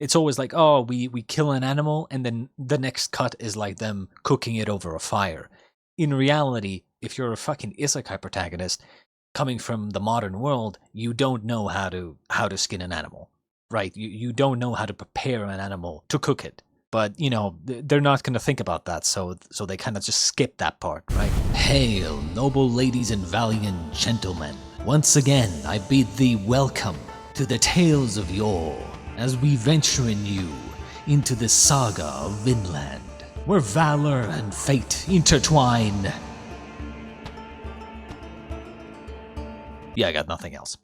It's always like, oh, we kill an animal, and then the next cut is like them cooking it over a fire. In reality, if you're a fucking isekai protagonist coming from the modern world, you don't know how to skin an animal, right? You don't know how to prepare an animal to cook it. But, they're not going to think about that, so they kind of just skip that part, right? Hail, noble ladies and valiant gentlemen. Once again, I bid thee welcome to the tales of yore, as we venture anew into the saga of Vinland, where valor and fate intertwine. Yeah, I got nothing else.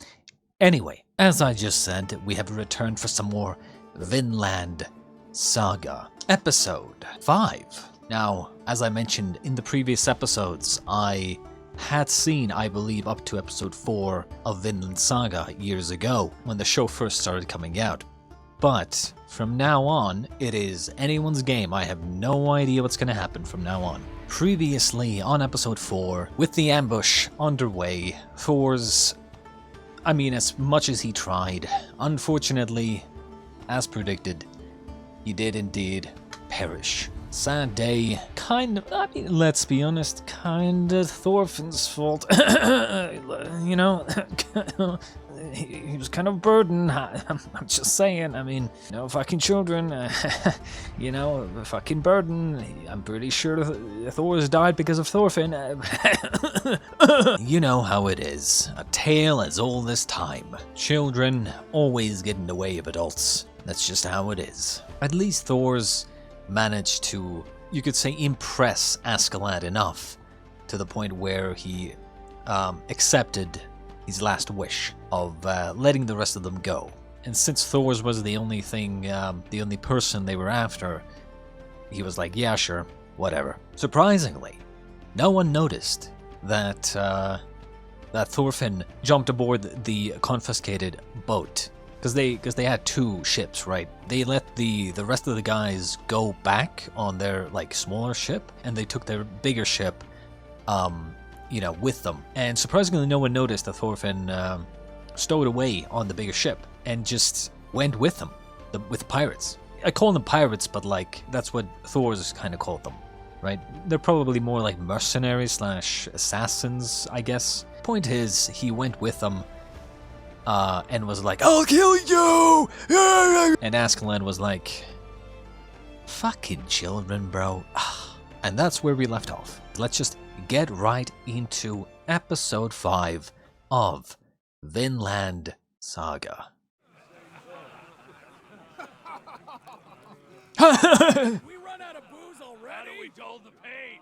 Anyway, as I just said, we have returned for some more Vinland Saga, episode 5. Now, as I mentioned in the previous episodes, I had seen, I believe, up to episode 4 of Vinland Saga years ago, when the show first started coming out. But from now on, it is anyone's game. I have no idea what's going to happen from now on. Previously, on episode 4, with the ambush underway, Thors, as much as he tried, unfortunately, as predicted, he did indeed perish. Sad day. Let's be honest, kinda Thorfinn's fault. He was kind of a burden. I'm just saying, fucking children, fucking burden. I'm pretty sure Thors died because of Thorfinn. You know how it is. A tale as old as time. Children always get in the way of adults. That's just how it is. At least Thors managed to, you could say, impress Askeladd enough to the point where he accepted his last wish of letting the rest of them go. And since Thors was the only person they were after, he was like, yeah, sure, whatever. Surprisingly, no one noticed that Thorfinn jumped aboard the confiscated boat. Because they had 2 ships, right? They let the rest of the guys go back on their smaller ship, and they took their bigger ship, with them. And surprisingly, no one noticed that Thorfinn stowed away on the bigger ship and just went with them, with pirates. I call them pirates, but that's what Thors kind of called them, right? They're probably more like mercenaries / assassins, I guess. Point is, he went with them. And was like, I'll kill you! And Askeladd was like, fucking children, bro. And that's where we left off. Let's just get right into episode 5 of Vinland Saga. We run out of booze already? How do we dull the pain?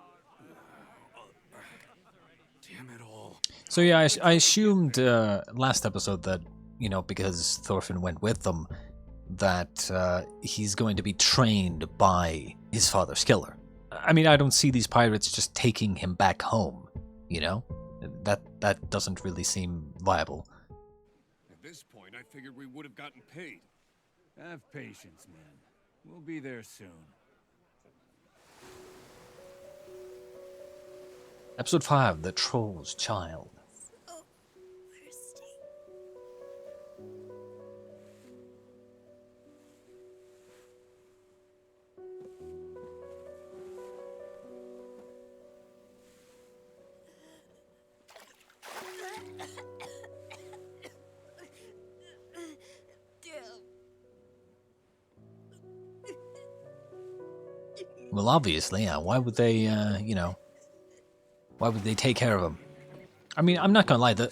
Damn it all. So yeah, I assumed last episode that, because Thorfinn went with them, that he's going to be trained by his father's killer. I don't see these pirates just taking him back home, That doesn't really seem viable. At this point, I figured we would have gotten paid. Have patience, man. We'll be there soon. Episode 5, The Troll's Child. Well, obviously, yeah. Why would they, why would they take care of him? I'm not gonna lie, the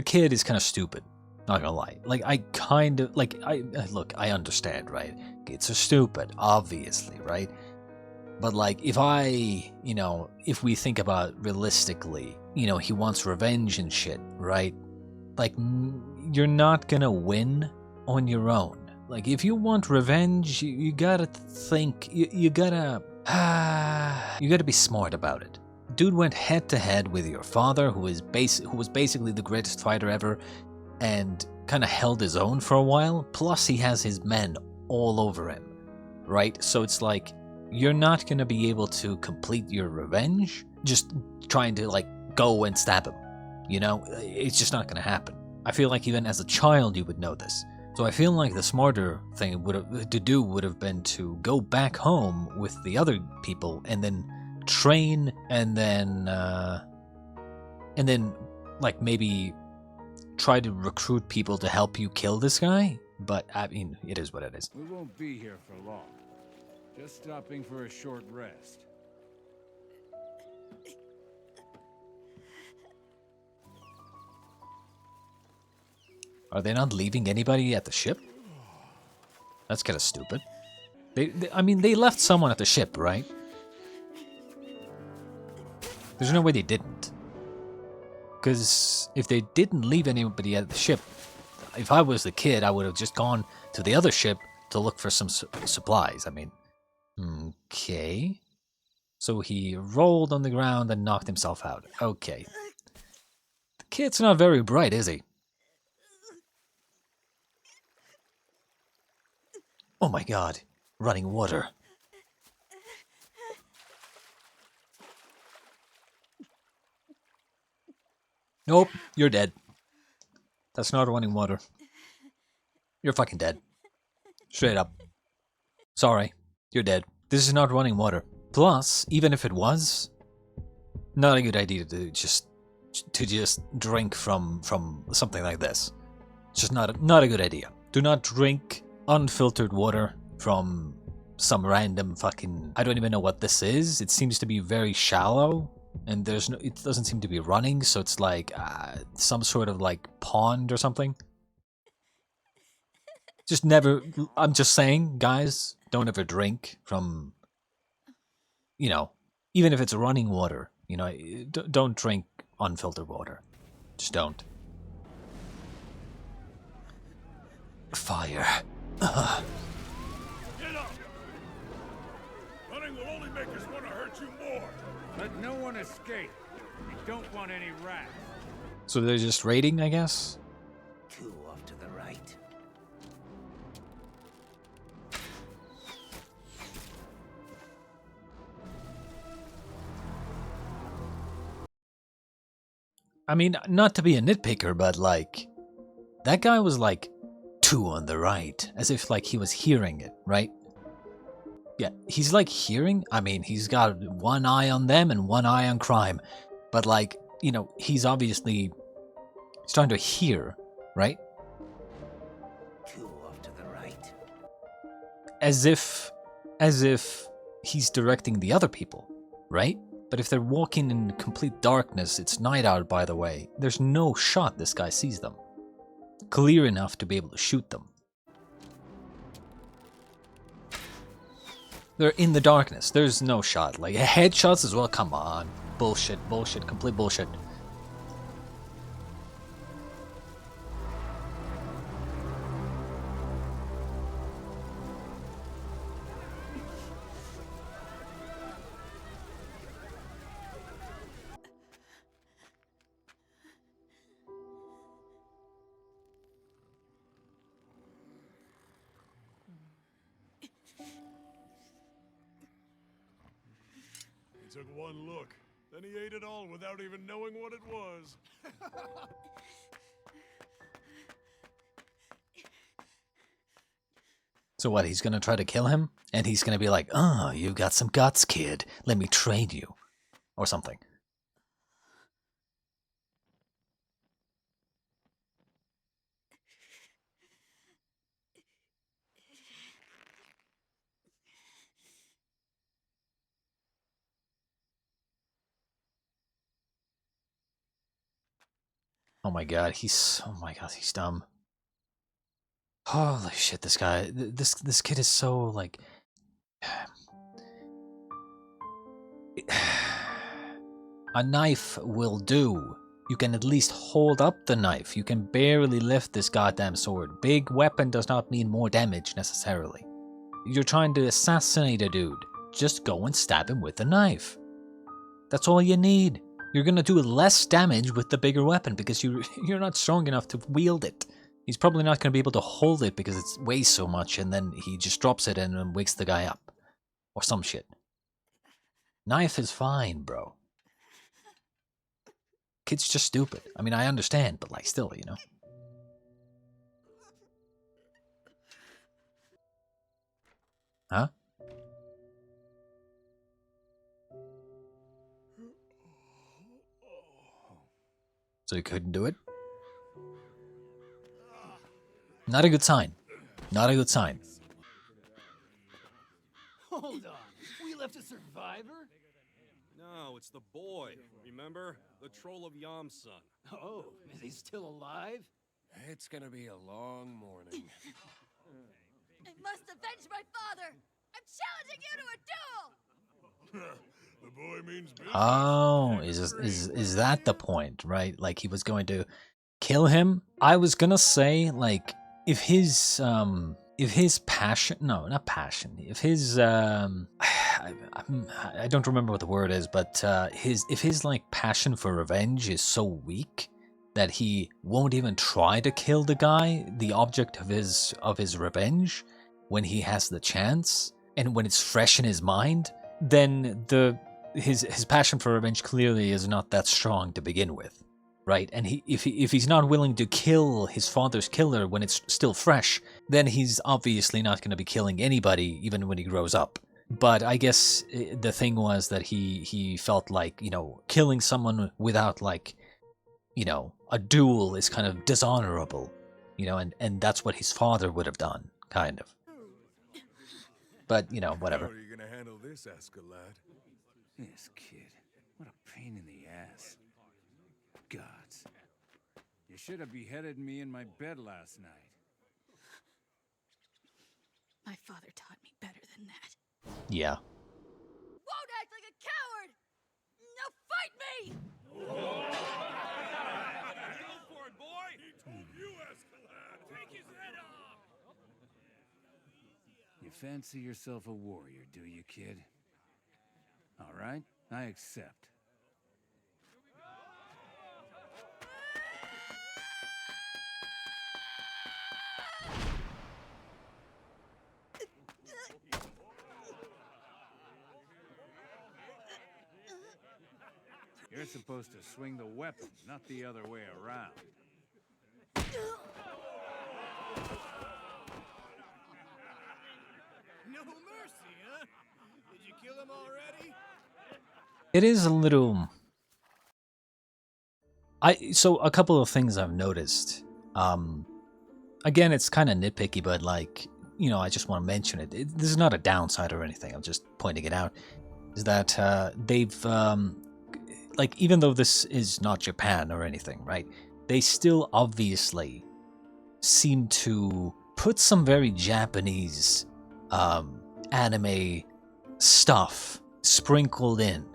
kid is kind of stupid. Not gonna lie. I understand, right? Kids are stupid, obviously, right? But if we think about realistically, he wants revenge and shit, right? You're not gonna win on your own. If you want revenge, you gotta think, you gotta be smart about it. Dude went head to head with your father, who was basically the greatest fighter ever, and kind of held his own for a while. Plus, he has his men all over him, right? So it's you're not gonna be able to complete your revenge just trying to go and stab him. It's just not gonna happen. I feel like even as a child, you would know this. So I feel like the smarter thing to do would have been to go back home with the other people and then train and then like maybe try to recruit people to help you kill this guy. But I mean, it is what it is. We won't be here for long. Just stopping for a short rest. Are they not leaving anybody at the ship? That's kind of stupid. I mean, they left someone at the ship, right? There's no way they didn't. Because if they didn't leave anybody at the ship, if I was the kid, I would have just gone to the other ship to look for some supplies. I mean, okay. So he rolled on the ground and knocked himself out. Okay. The kid's not very bright, is he? Oh my god. Running water. Nope, you're dead. That's not running water. You're fucking dead. Straight up. Sorry, you're dead. This is not running water. Plus, even if it was, not a good idea to just drink from something like this. It's just not a good idea. Do not drink unfiltered water from some random fucking... I don't even know what this is. It seems to be very shallow, and it doesn't seem to be running, so it's like some sort of like pond or something. Just never... I'm just saying, guys, don't ever drink from, you know, even if it's running water, you know, don't drink unfiltered water. Just don't. Fire. Get up! Running will only make us want to hurt you more. Let no one escape. We don't want any rats. So they're just raiding, I guess? 2 off to the right. I mean, not to be a nitpicker, but like, that guy was like 2 on the right, as if like he was hearing it, right? Yeah, he's like hearing. I mean, he's got one eye on them and one eye on crime, but like, you know, he's obviously trying to hear, right? 2 off to the right. As if he's directing the other people, right? But if they're walking in complete darkness, it's night out, by the way, there's no shot this guy sees them. Clear enough to be able to shoot them. They're in the darkness. There's no shot. Like, headshots as well? Come on. Bullshit, bullshit, complete bullshit. He took one look, then he ate it all without even knowing what it was. So what, he's gonna try to kill him? And he's gonna be like, oh, you got some guts, kid. Let me train you. Or something. Oh my god, he's dumb. Holy shit, this guy, this kid is so, like... A knife will do. You can at least hold up the knife. You can barely lift this goddamn sword. Big weapon does not mean more damage, necessarily. You're trying to assassinate a dude. Just go and stab him with a knife. That's all you need. You're gonna do less damage with the bigger weapon because you're not strong enough to wield it. He's probably not gonna be able to hold it because it weighs so much, and then he just drops it and wakes the guy up. Or some shit. Knife is fine, bro. Kid's just stupid. I mean, I understand, but like, still, you know. Huh? So he couldn't do it? Not a good sign. Not a good sign. Hold on. We left a survivor? No, it's the boy. Remember? The troll of Yam's son. Oh, is he still alive? It's gonna be a long morning. I must avenge my father! I'm challenging you to a duel! The boy means business. Oh, is that the point, right? Like he was going to kill him? I was gonna say, like, if his passion, no, not passion, if his I don't remember what the word is, but if his like passion for revenge is so weak that he won't even try to kill the guy, the object of his revenge, when he has the chance and when it's fresh in his mind, then his passion for revenge clearly is not that strong to begin with, right? And if he's not willing to kill his father's killer when it's still fresh, then he's obviously not going to be killing anybody even when he grows up. But I guess the thing was that he felt like, you know, killing someone without, like, you know, a duel is kind of dishonorable, you know, and that's what his father would have done, kind of. But, you know, whatever. How are you gonna handle this, Askeladd? This kid. What a pain in the ass. Gods. You should have beheaded me in my bed last night. My father taught me better than that. Yeah. Won't act like a coward! Now fight me! Go for it, boy! He told you, Askeladd. Take his head off! You fancy yourself a warrior, do you, kid? All right, I accept. You're supposed to swing the weapon, not the other way around. No mercy, huh? Did you kill him already? It is a little... So a couple of things I've noticed. Again, it's kind of nitpicky, but, like, you know, I just want to mention it. This is not a downside or anything. I'm just pointing it out. Is that they've... like, even though this is not Japan or anything, right? They still obviously seem to put some very Japanese anime stuff sprinkled in.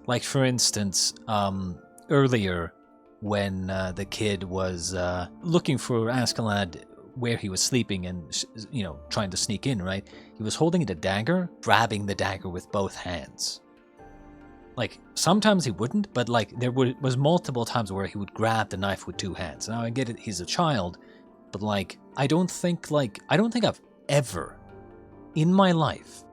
Like, for instance, earlier when the kid was looking for Askeladd where he was sleeping and, you know, trying to sneak in, right? He was holding the dagger, grabbing the dagger with both hands. Like, sometimes he wouldn't, but, like, there was multiple times where he would grab the knife with two hands. Now, I get it, he's a child, but, like, I don't think I've ever, in my life,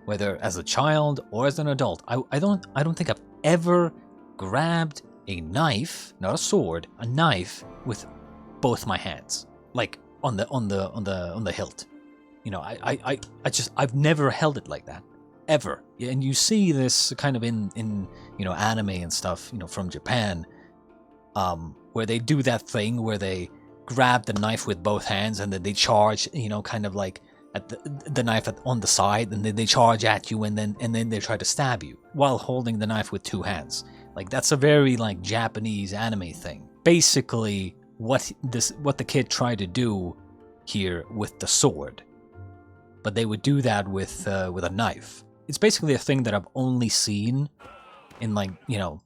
whether as a child or as an adult, I don't think I've ever grabbed a knife, not a sword, a knife with both my hands, like on the hilt. You know, I've never held it like that. Ever. And you see this kind of in you know, anime and stuff, you know, from Japan, where they do that thing where they grab the knife with both hands and then they charge, you know, kind of like at the knife on the side, and then they charge at you and then they try to stab you while holding the knife with two hands. Like, that's a very, like, Japanese anime thing. Basically, what the kid tried to do here with the sword, but they would do that with a knife. It's basically a thing that I've only seen in, like, you know,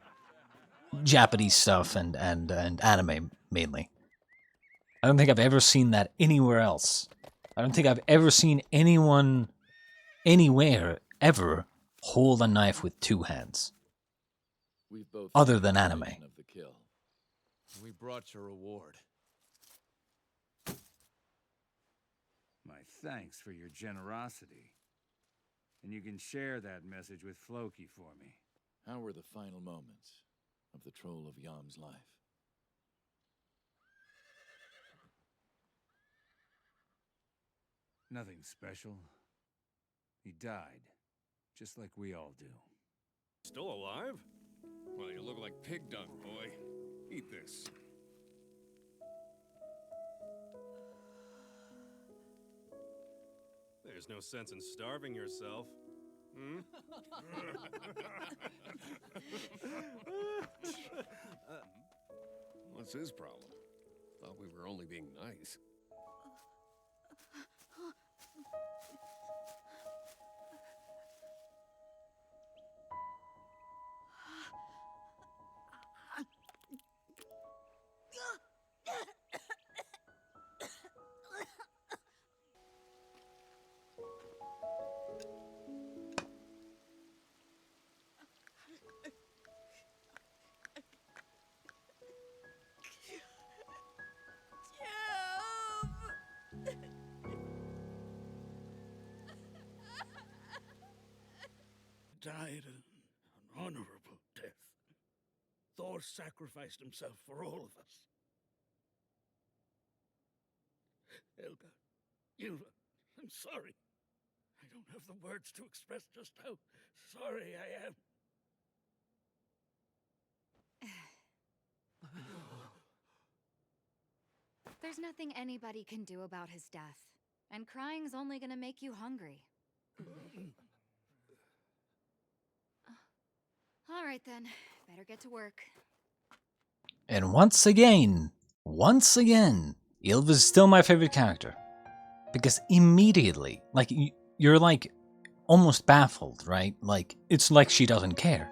Japanese stuff and anime mainly. I don't think I've ever seen that anywhere else. I don't think I've ever seen anyone anywhere ever hold a knife with two hands. We've both Other seen than the anime. vision of the kill. We brought your reward. My thanks for your generosity. And you can share that message with Floki for me. How were the final moments of the Troll of Yam's life? Nothing special. He died, just like we all do. Still alive? Well, you look like pig dung, boy. Eat this. There's no sense in starving yourself. Hmm? What's his problem? Thought we were only being nice. Died an honorable death. Thor sacrificed himself for all of us. Helga, Ylva, I'm sorry. I don't have the words to express just how sorry I am. There's nothing anybody can do about his death, and crying's only gonna make you hungry. All right then, better get to work. And once again, Ylva's still my favorite character. Because immediately, like, you're like almost baffled, right? Like, it's like she doesn't care.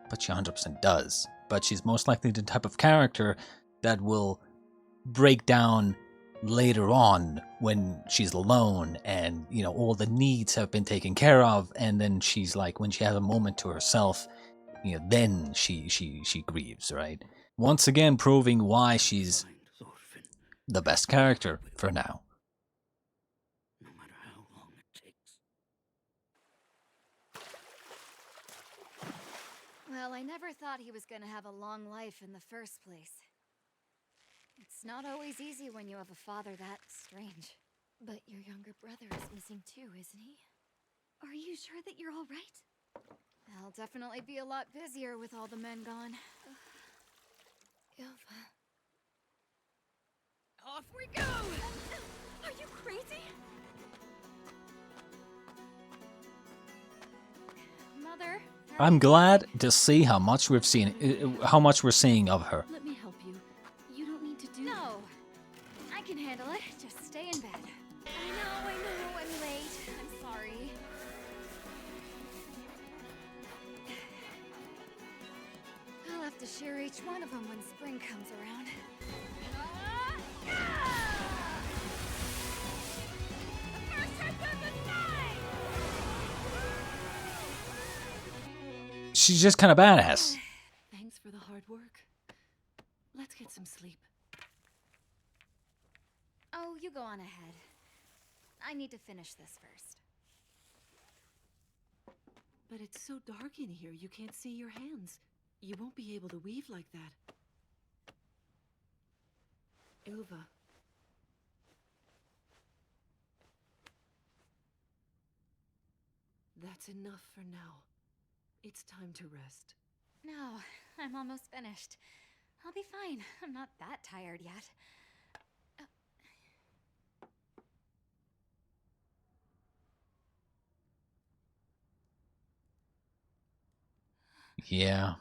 But she 100% does. But she's most likely the type of character that will break down later on when she's alone and, you know, all the needs have been taken care of. And then she's like, when she has a moment to herself, you know, then she grieves, right? Once again, proving why she's the best character for now. No matter how long it takes. Well, I never thought he was gonna have a long life in the first place. It's not always easy when you have a father that strange. But your younger brother is missing too, isn't he? Are you sure that you're all right? I'll definitely be a lot busier with all the men gone. Ylva. Off we go! Are you crazy? Mother, I'm glad to see how much we're seeing of her. Let me help you. You don't need to do no. I can handle it. Just stay in bed. I know, I'm late. I'm sorry. I'll have to share each one of them when spring comes around. She's just kind of badass. Thanks for the hard work. Let's get some sleep. Oh, you go on ahead. I need to finish this first. But it's so dark in here, you can't see your hands. You won't be able to weave like that. Ylva. That's enough for now. It's time to rest. No, I'm almost finished. I'll be fine. I'm not that tired yet. Yeah.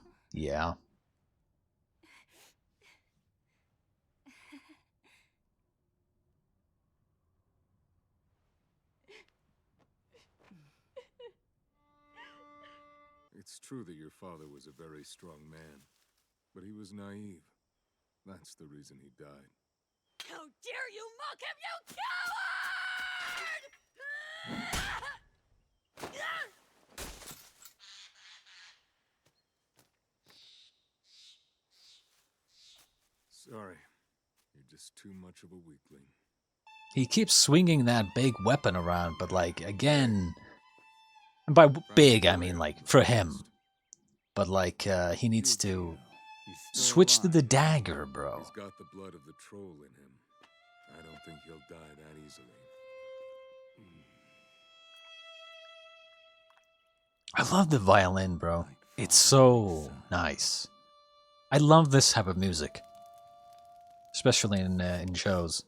It's true that your father was a very strong man, but he was naive. That's the reason he died. How dare you mock him, you coward! Sorry, you're just too much of a weakling. He keeps swinging that big weapon around, but like, again... And by big, I mean, like, for him. But, like, he needs to switch to the dagger, bro. He's got the blood of the troll in him. I don't think he'll die that easily. I love the violin, bro. It's so nice. I love this type of music, especially in shows.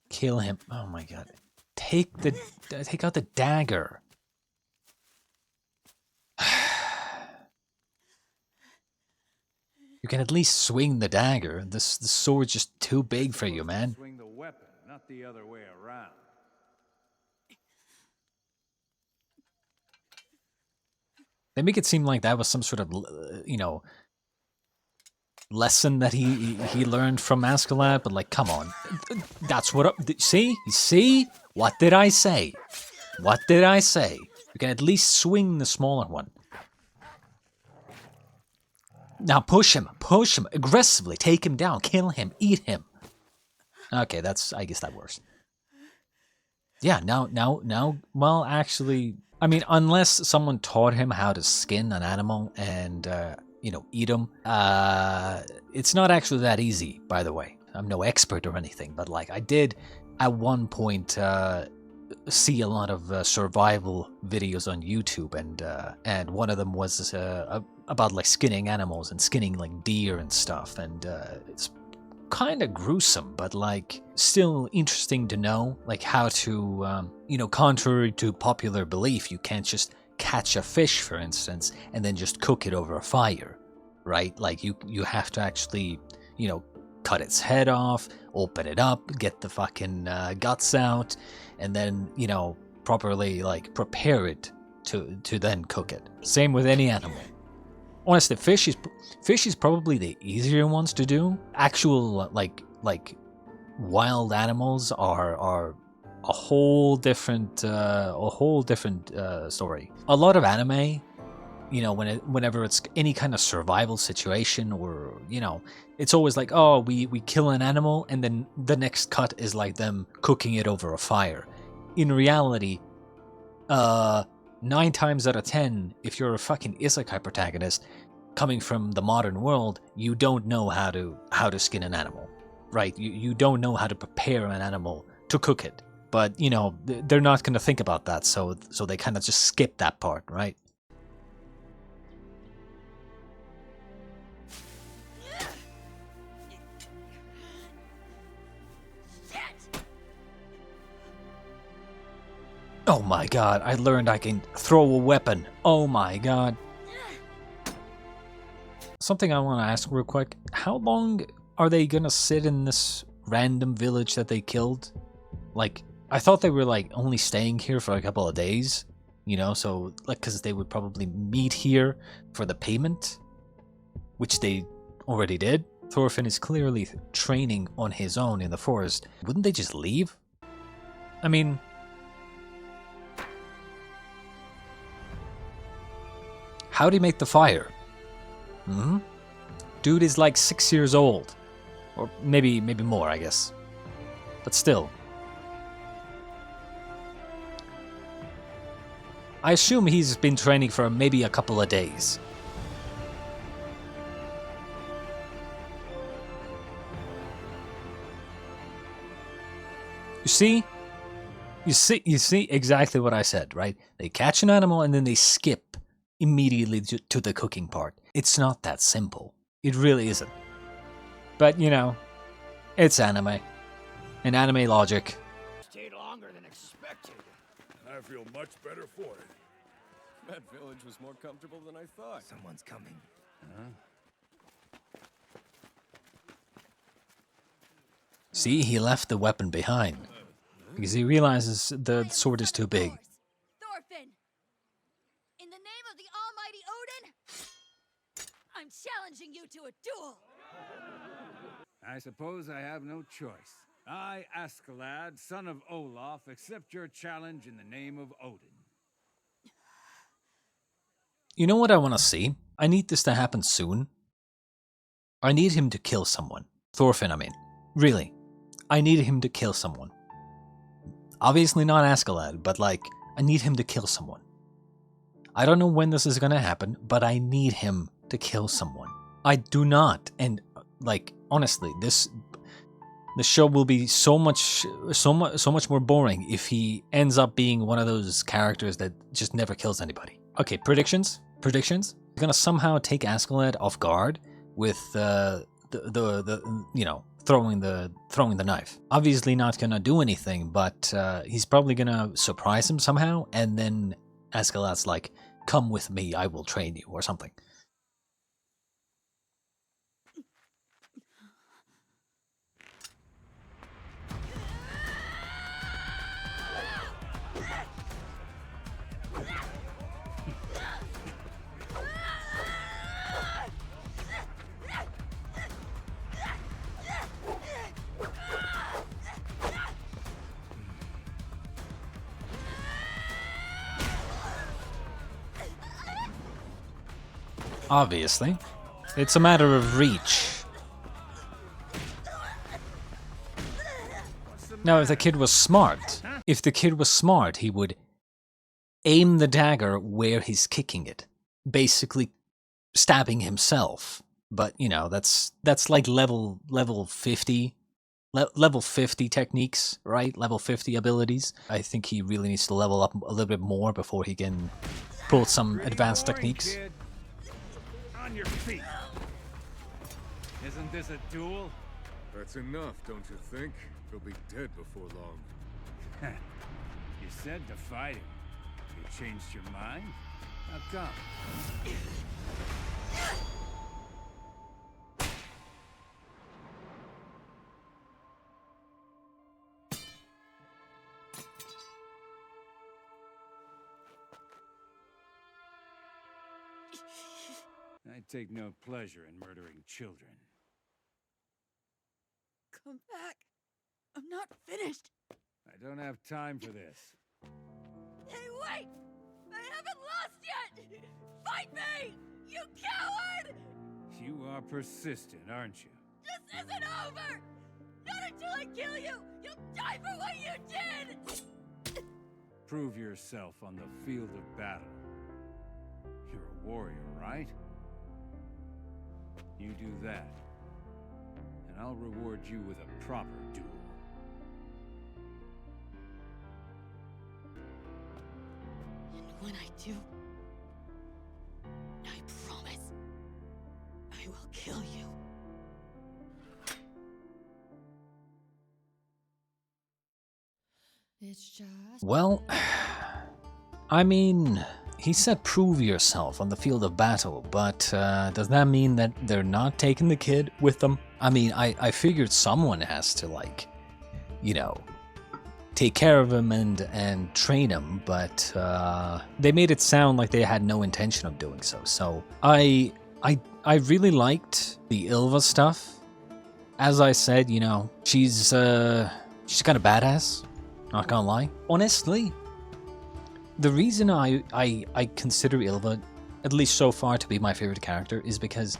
Kill him. Oh my god. Take out the dagger. You can at least swing the dagger. The sword's just too big for you, man. Swing the weapon, not the other way around. They make it seem like that was some sort of, you know, lesson that he learned from Askeladd, but like, come on. That's what... See? What did I say? What did I say? You can at least swing the smaller one. Now push him aggressively, take him down, kill him, eat him. Okay, I guess that works. Yeah, now, well, actually, I mean, unless someone taught him how to skin an animal and, you know, eat them, it's not actually that easy, by the way. I'm no expert or anything, but like, I did at one point, see a lot of survival videos on YouTube, and one of them was about like skinning animals and skinning like deer and stuff, and it's kind of gruesome, but like still interesting to know, like how to, you know, contrary to popular belief, you can't just catch a fish, for instance, and then just cook it over a fire, right? Like you have to actually, you know, cut its head off, open it up, get the fucking guts out, and then, you know, properly like prepare it to then cook it. Same with any animal. Honestly, fish is probably the easier ones to do. Actual like wild animals are a whole different story. A lot of anime, you know, whenever it's any kind of survival situation, or, you know, it's always like, oh, we kill an animal and then the next cut is like them cooking it over a fire. In reality, 9 times out of 10, if you're a fucking isekai protagonist coming from the modern world, you don't know how to skin an animal, right? You don't know how to prepare an animal to cook it. But, you know, they're not going to think about that, so they kind of just skip that part, right? Oh my god, I learned I can throw a weapon. Oh my god. Something I want to ask real quick. How long are they gonna sit in this random village that they killed? Like, I thought they were like only staying here for a couple of days, you know, so like, because they would probably meet here for the payment, which they already did. Thorfinn is clearly training on his own in the forest. Wouldn't they just leave? I mean, how'd he make the fire? Dude is like 6 years old. Or maybe more, I guess. But still. I assume he's been training for maybe a couple of days. You see exactly what I said, right? They catch an animal and then they skip immediately to the cooking part. It's not that simple. It really isn't. But, you know, it's anime. And anime logic. Stayed longer than expected. I feel much better for it. That village was more comfortable than I thought. Someone's coming. See, he left the weapon behind. Because he realizes the sword is too big. Thorfinn! In the name of the almighty Odin, I'm challenging you to a duel! I suppose I have no choice. I, Askeladd, son of Olaf, accept your challenge in the name of Odin. You know what I want to see? I need this to happen soon. I need him to kill someone. Thorfinn, I mean. Really. I need him to kill someone. Obviously not Askeladd, but like, I need him to kill someone. I don't know when this is gonna happen, but I need him to kill someone. I do not, and like, honestly, The show will be so much more boring if he ends up being one of those characters that just never kills anybody. Okay, predictions. He's gonna somehow take Askeladd off guard with the throwing the knife. Obviously not gonna do anything, but he's probably gonna surprise him somehow, and then Askeladd's like, "Come with me, I will train you," or something. Obviously. It's a matter of reach. Now, if the kid was smart, he would aim the dagger where he's kicking it, basically stabbing himself. But, you know, that's like level 50. Level 50 techniques, right? Level 50 abilities. I think he really needs to level up a little bit more before he can pull some advanced techniques. Kid. On your feet. Isn't this a duel? That's enough, don't you think? He'll be dead before long. You said to fight him. You changed your mind? How come? I take no pleasure in murdering children. Come back. I'm not finished. I don't have time for this. Hey, wait! I haven't lost yet! Fight me! You coward! You are persistent, aren't you? This isn't over! Not until I kill you! You'll die for what you did! Prove yourself on the field of battle. You're a warrior, right? You do that, and I'll reward you with a proper duel. And when I do, I promise, I will kill you. Well, I mean, he said prove yourself on the field of battle, but does that mean that they're not taking the kid with them? I mean, I figured someone has to, like, you know, take care of him and train him, but they made it sound like they had no intention of doing so. So I really liked the Ylva stuff. As I said, you know, she's kind of badass, not gonna lie. Honestly, the reason I consider Ylva, at least so far, to be my favorite character is because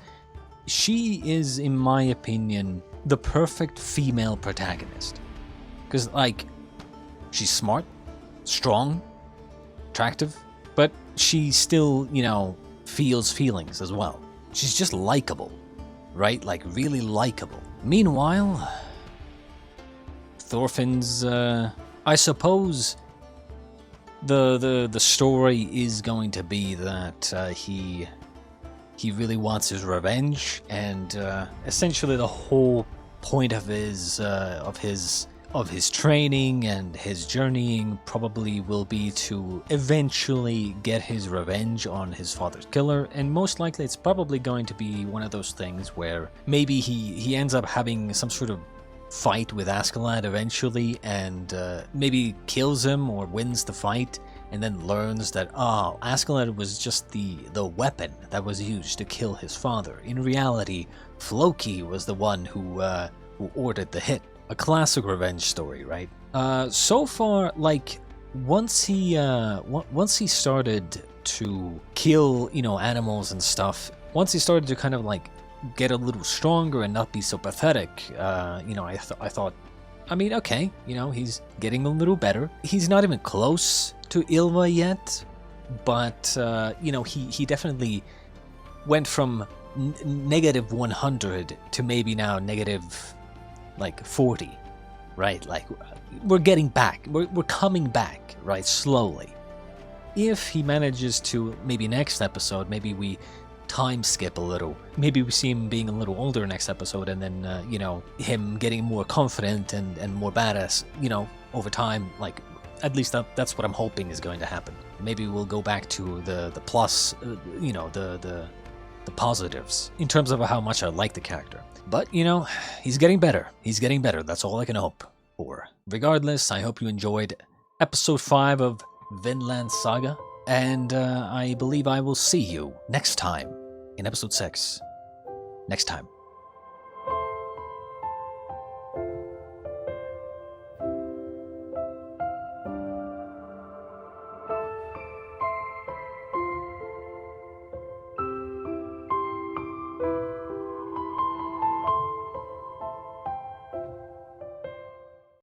she is, in my opinion, the perfect female protagonist. Because, like, she's smart, strong, attractive, but she still, you know, feels feelings as well. She's just likable, right? Like, really likable. Meanwhile, Thorfinn's, I suppose the story is going to be that he really wants his revenge, and essentially the whole point of his training and his journeying probably will be to eventually get his revenge on his father's killer, and most likely it's probably going to be one of those things where maybe he ends up having some sort of fight with Askeladd eventually, and maybe kills him or wins the fight, and then learns that, oh, Askeladd was just the weapon that was used to kill his father. In reality, Floki was the one who ordered the hit. A classic revenge story, right? So far, like, once he started to kill, you know, animals and stuff, once he started to kind of, like, get a little stronger and not be so pathetic, you know, I thought, I mean, okay, you know, he's getting a little better. He's not even close to Ylva yet, but, you know, he definitely went from negative 100 to maybe now negative like 40, right? Like, we're getting back. We're coming back, right? Slowly. If he manages to, maybe next episode, maybe we time skip a little. Maybe we see him being a little older next episode, and then, you know, him getting more confident and more badass, you know, over time. Like, at least that's what I'm hoping is going to happen. Maybe we'll go back to the plus, you know, the positives in terms of how much I like the character. But, you know, he's getting better. He's getting better. That's all I can hope for. Regardless, I hope you enjoyed episode 5 of Vinland Saga. And I believe I will see you next time in episode 6. Next time.